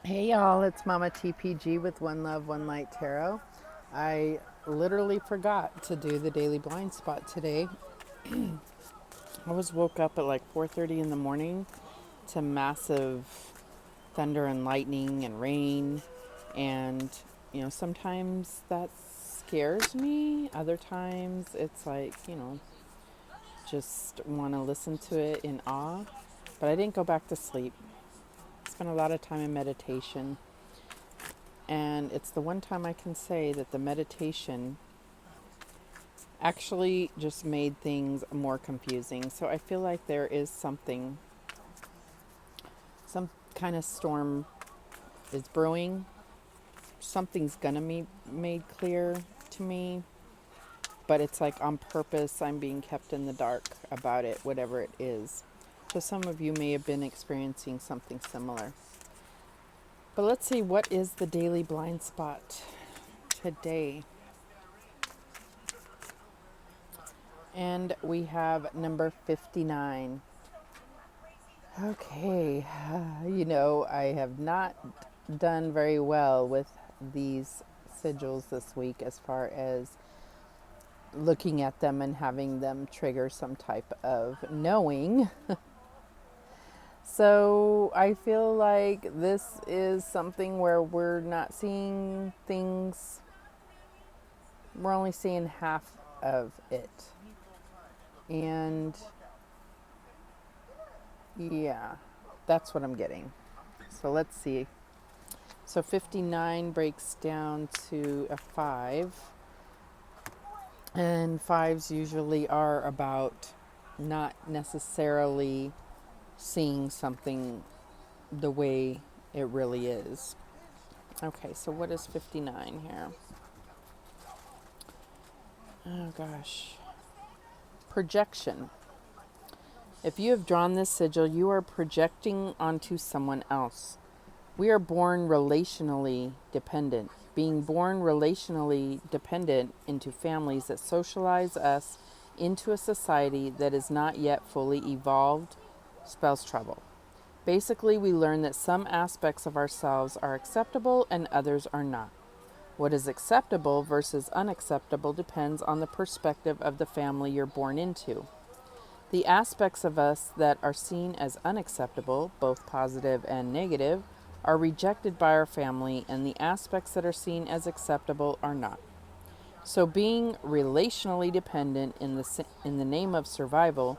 Hey y'all, it's Mama TPG with One Love, One Light Tarot. I literally forgot to do the daily blind spot today. I was woke up at like 4:30 in the morning to massive thunder and lightning and rain, and sometimes that scares me. Other times it's like, just want to listen to it in awe. But I didn't go back to sleep. Spent a lot of time in meditation. And it's the one time I can say that the meditation actually just made things more confusing. So I feel like there is some kind of storm is brewing. Something's gonna be made clear to me, but it's like on purpose I'm being kept in the dark about it, whatever it is. So some of you may have been experiencing something similar. But let's see, what is the daily blind spot today? And we have number 59. Okay, I have not done very well with these sigils this week as far as looking at them and having them trigger some type of knowing. So I feel like this is something where we're not seeing things, we're only seeing half of it. And yeah, that's what I'm getting. So let's see. So 59 breaks down to a 5. And 5s usually are about not necessarily seeing something the way it really is. Okay, so what is 59 here? Oh gosh. Projection. If you have drawn this sigil, you are projecting onto someone else. We are born relationally dependent. Being born relationally dependent into families that socialize us into a society that is not yet fully evolved spells trouble. Basically, we learn that some aspects of ourselves are acceptable and others are not. What is acceptable versus unacceptable depends on the perspective of the family you're born into. The aspects of us that are seen as unacceptable, both positive and negative, are rejected by our family, and the aspects that are seen as acceptable are not. So, being relationally dependent in the name of survival,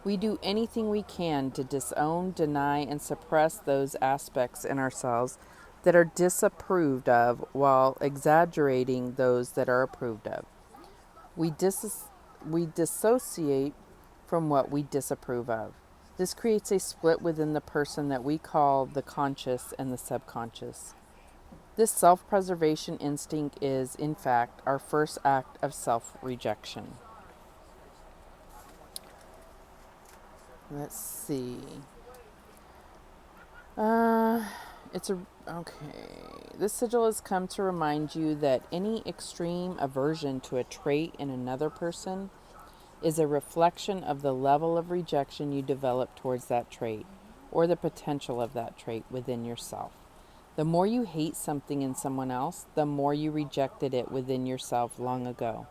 we do anything we can to disown, deny, and suppress those aspects in ourselves that are disapproved of while exaggerating those that are approved of. We dissociate from what we disapprove of. This creates a split within the person that we call the conscious and the subconscious. This self-preservation instinct is, in fact, our first act of self-rejection. Let's see. Okay. This sigil has come to remind you that any extreme aversion to a trait in another person is a reflection of the level of rejection you develop towards that trait, or the potential of that trait within yourself. The more you hate something in someone else, the more you rejected it within yourself long ago.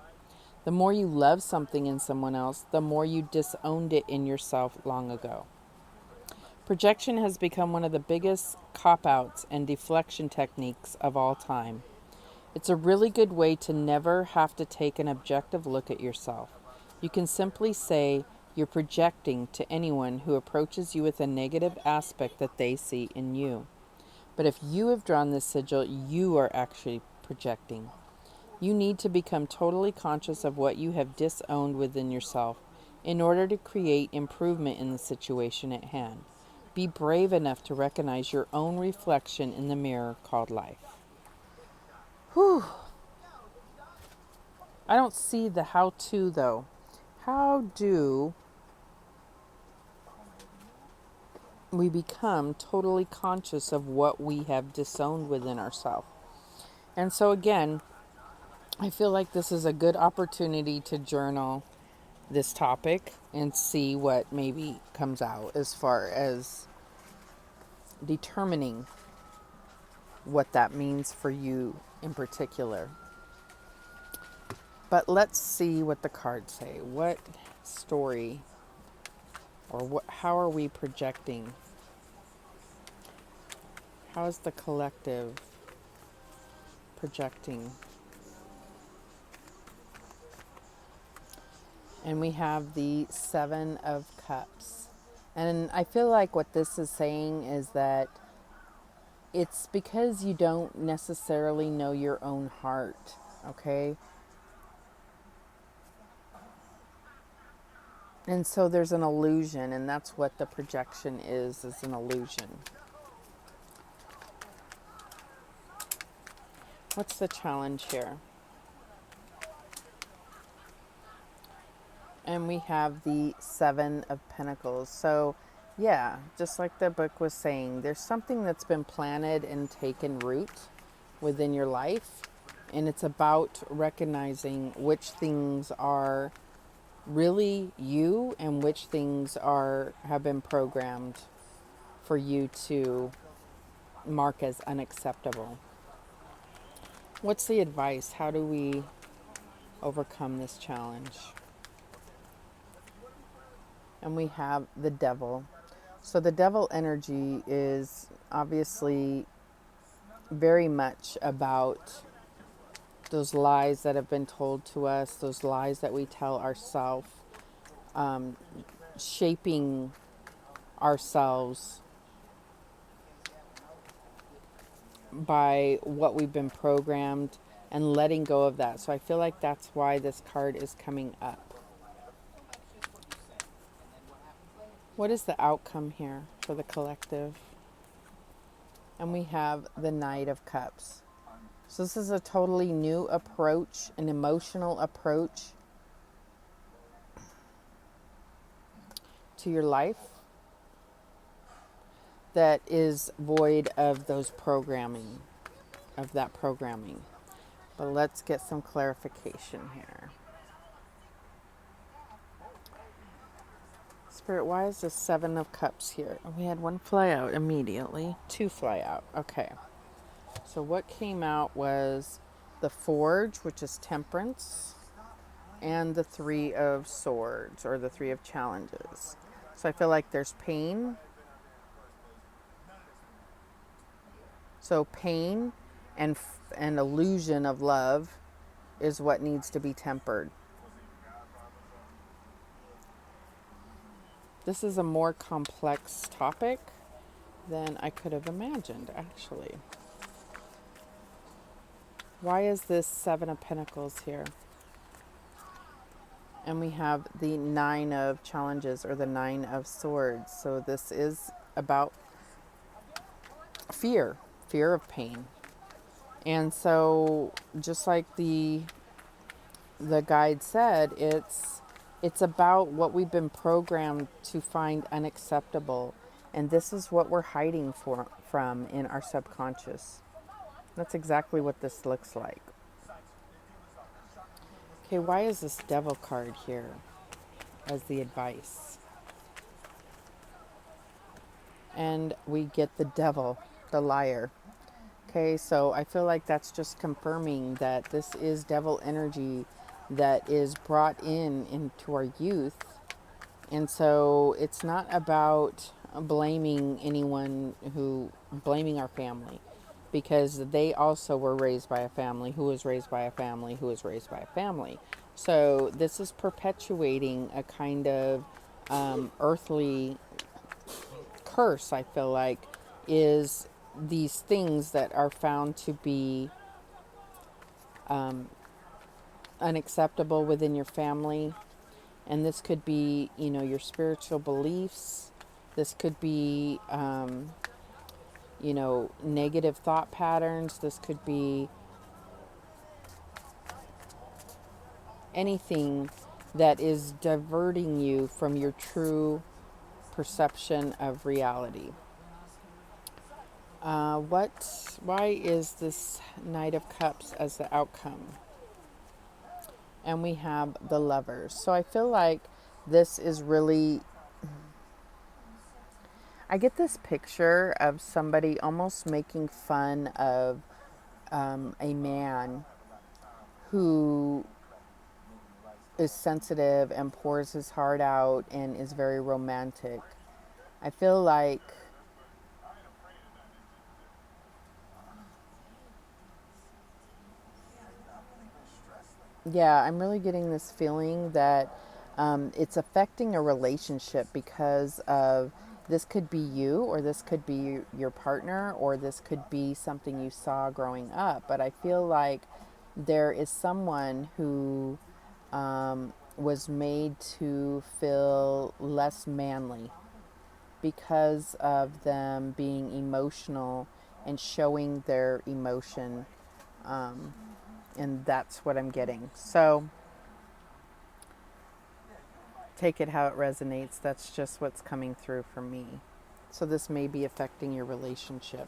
The more you love something in someone else, the more you disowned it in yourself long ago. Projection has become one of the biggest cop-outs and deflection techniques of all time. It's a really good way to never have to take an objective look at yourself. You can simply say you're projecting to anyone who approaches you with a negative aspect that they see in you. But if you have drawn this sigil, you are actually projecting. You need to become totally conscious of what you have disowned within yourself in order to create improvement in the situation at hand. Be brave enough to recognize your own reflection in the mirror called life. Whew. I don't see the how-to though. How do we become totally conscious of what we have disowned within ourselves? And so again, I feel like this is a good opportunity to journal this topic and see what maybe comes out as far as determining what that means for you in particular. But let's see what the cards say. What story or how are we projecting? How is the collective projecting? And we have the Seven of Cups. And I feel like what this is saying is that it's because you don't necessarily know your own heart, okay? And so there's an illusion, and that's what the projection is an illusion. What's the challenge here? And we have the Seven of Pentacles. So, yeah, just like the book was saying, there's something that's been planted and taken root within your life. And it's about recognizing which things are really you and which things have been programmed for you to mark as unacceptable. What's the advice? How do we overcome this challenge? And we have the Devil. So the Devil energy is obviously very much about those lies that have been told to us, those lies that we tell ourselves, shaping ourselves by what we've been programmed and letting go of that. So I feel like that's why this card is coming up. What is the outcome here for the collective? And we have the Knight of Cups. So this is a totally new approach, an emotional approach to your life that is void of those programming, of that programming. But let's get some clarification here. Spirit, why is the Seven of Cups here? We had one fly out immediately, two fly out. Okay. So what came out was the Forge, which is Temperance, and the Three of Swords, or the Three of Challenges. So I feel like there's pain. So pain and illusion of love is what needs to be tempered. This is a more complex topic than I could have imagined, actually. Why is this Seven of Pentacles here? And we have the Nine of Challenges, or the Nine of Swords. So this is about fear of pain. And so just like the guide said, it's about what we've been programmed to find unacceptable. And this is what we're hiding from in our subconscious. That's exactly what this looks like. Okay, why is this Devil card here as the advice? And we get the Devil, the liar. Okay, so I feel like that's just confirming that this is devil energy that is brought into our youth. And so it's not about blaming blaming our family, because they also were raised by a family who was raised by a family who was raised by a family. So this is perpetuating a kind of earthly curse, I feel like, is these things that are found to be unacceptable within your family. And this could be, your spiritual beliefs. This could be, negative thought patterns. This could be anything that is diverting you from your true perception of reality. Why is this Knight of Cups as the outcome? And we have the Lovers. So I feel like this is really, I get this picture of somebody almost making fun of a man who is sensitive and pours his heart out and is very romantic. I feel like, yeah, I'm really getting this feeling that it's affecting a relationship because of this could be you, or this could be your partner, or this could be something you saw growing up. But I feel like there is someone who was made to feel less manly because of them being emotional and showing their emotion. Um, and that's what I'm getting. So take it how it resonates. That's just what's coming through for me. So this may be affecting your relationship.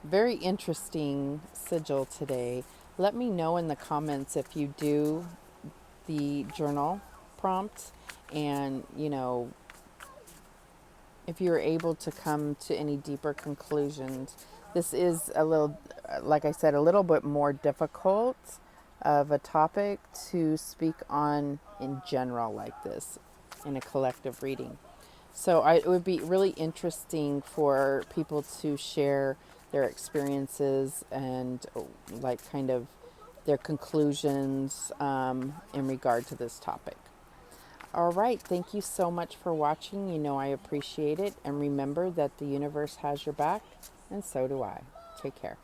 Very interesting sigil today. Let me know in the comments if you do the journal prompt, and if you're able to come to any deeper conclusions. This is a little, like I said, a little bit more difficult of a topic to speak on in general like this in a collective reading. So it would be really interesting for people to share their experiences and like kind of their conclusions in regard to this topic. All right. Thank you so much for watching. You know I appreciate it. And remember that the universe has your back, and so do I. Take care.